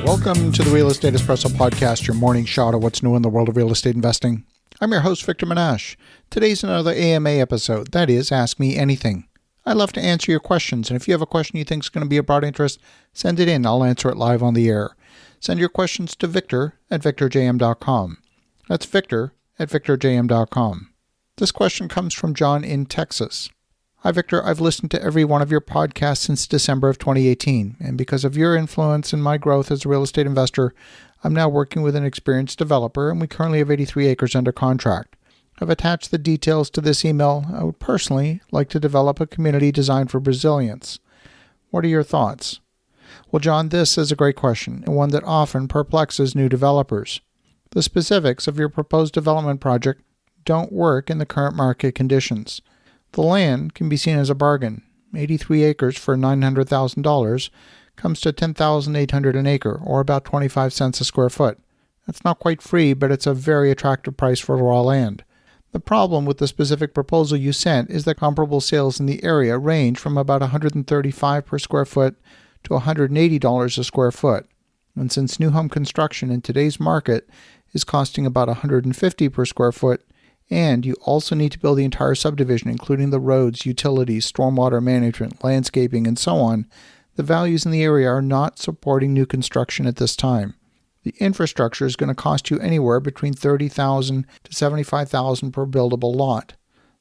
Welcome to the Real Estate Espresso Podcast, your morning shot of what's new in the world of real estate investing. I'm your host, Victor Menashe. Today's another AMA episode, that is, Ask Me Anything. I love to answer your questions, and if you have a question you think is going to be of broad interest, send it in. I'll answer it live on the air. Send your questions to victor@victorjm.com. That's victor@victorjm.com. This question comes from John in Texas. Hi, Victor. I've listened to every one of your podcasts since December of 2018, and because of your influence in my growth as a real estate investor, I'm now working with an experienced developer, and we currently have 83 acres under contract. I've attached the details to this email. I would personally like to develop a community designed for Brazilians. What are your thoughts? Well, John, this is a great question, and one that often perplexes new developers. The specifics of your proposed development project don't work in the current market conditions. The land can be seen as a bargain. 83 acres for $900,000 comes to $10,800 an acre, or about 25 cents a square foot. That's not quite free, but it's a very attractive price for raw land. The problem with the specific proposal you sent is that comparable sales in the area range from about $135 per square foot to $180 a square foot. And since new home construction in today's market is costing about $150 per square foot, and you also need to build the entire subdivision, including the roads, utilities, stormwater management, landscaping, and so on, the values in the area are not supporting new construction at this time. The infrastructure is going to cost you anywhere between $30,000 to $75,000 per buildable lot.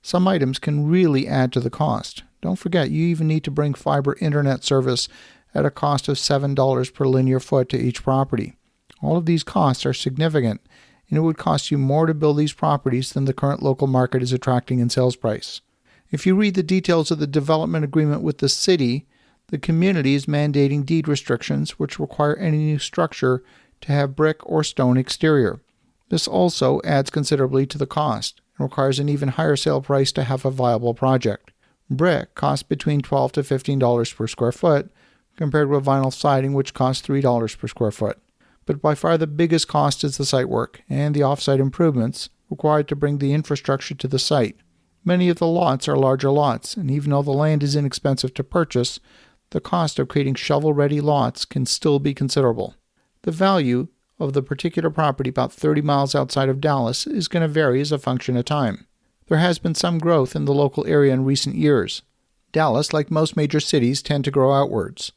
Some items can really add to the cost. Don't forget, you even need to bring fiber internet service at a cost of $7 per linear foot to each property. All of these costs are significant, and it would cost you more to build these properties than the current local market is attracting in sales price. If you read the details of the development agreement with the city, the community is mandating deed restrictions which require any new structure to have brick or stone exterior. This also adds considerably to the cost and requires an even higher sale price to have a viable project. Brick costs between $12 to $15 per square foot, compared with vinyl siding which costs $3 per square foot. But by far the biggest cost is the site work and the off-site improvements required to bring the infrastructure to the site. Many of the lots are larger lots, and even though the land is inexpensive to purchase, the cost of creating shovel-ready lots can still be considerable. The value of the particular property about 30 miles outside of Dallas is going to vary as a function of time. There has been some growth in the local area in recent years. Dallas, like most major cities, tend to grow outwards.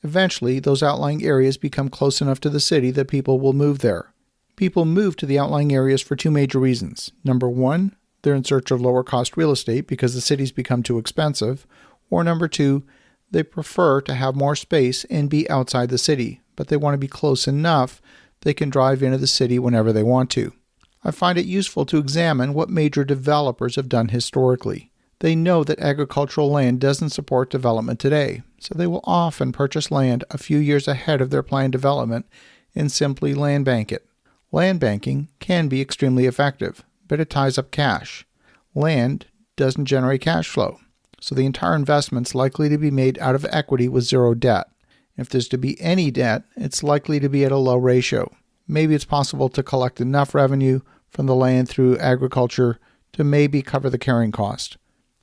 Eventually, those outlying areas become close enough to the city that people will move there. People move to the outlying areas for two major reasons. Number one, they're in search of lower-cost real estate because the cities become too expensive. Or number two, they prefer to have more space and be outside the city, but they want to be close enough they can drive into the city whenever they want to. I find it useful to examine what major developers have done historically. They know that agricultural land doesn't support development today, so they will often purchase land a few years ahead of their planned development and simply land bank it. Land banking can be extremely effective, but it ties up cash. Land doesn't generate cash flow, so the entire investment's likely to be made out of equity with zero debt. If there's to be any debt, it's likely to be at a low ratio. Maybe it's possible to collect enough revenue from the land through agriculture to maybe cover the carrying cost.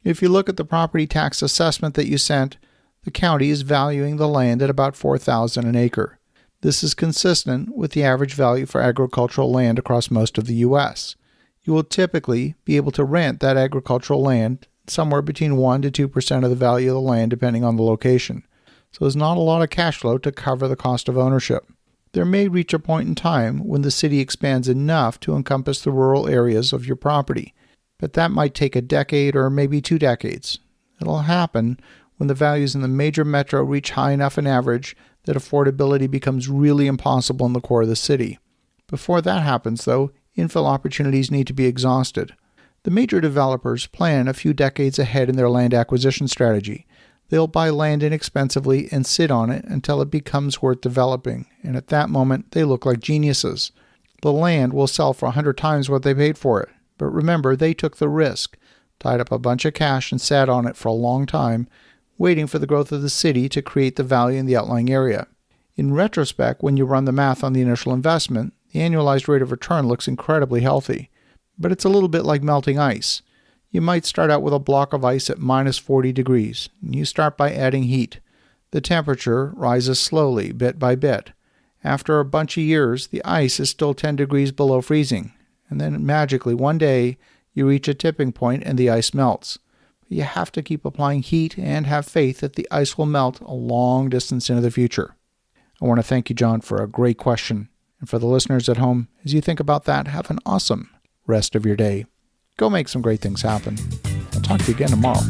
If you look at the property tax assessment that you sent, the county is valuing the land at about $4,000 an acre. This is consistent with the average value for agricultural land across most of the U.S. You will typically be able to rent that agricultural land somewhere between 1% to 2% of the value of the land depending on the location. So there's not a lot of cash flow to cover the cost of ownership. There may reach a point in time when the city expands enough to encompass the rural areas of your property. But that might take a decade or maybe 2 decades. It'll happen when the values in the major metro reach high enough an average that affordability becomes really impossible in the core of the city. Before that happens, though, infill opportunities need to be exhausted. The major developers plan a few decades ahead in their land acquisition strategy. They'll buy land inexpensively and sit on it until it becomes worth developing, and at that moment they look like geniuses. The land will sell for 100 times what they paid for it. But remember, they took the risk, tied up a bunch of cash and sat on it for a long time, waiting for the growth of the city to create the value in the outlying area. In retrospect, when you run the math on the initial investment, the annualized rate of return looks incredibly healthy. But it's a little bit like melting ice. You might start out with a block of ice at minus 40 degrees, and you start by adding heat. The temperature rises slowly, bit by bit. After a bunch of years, the ice is still 10 degrees below freezing. And then magically, one day, you reach a tipping point and the ice melts. You have to keep applying heat and have faith that the ice will melt a long distance into the future. I want to thank you, John, for a great question. And for the listeners at home, as you think about that, have an awesome rest of your day. Go make some great things happen. I'll talk to you again tomorrow.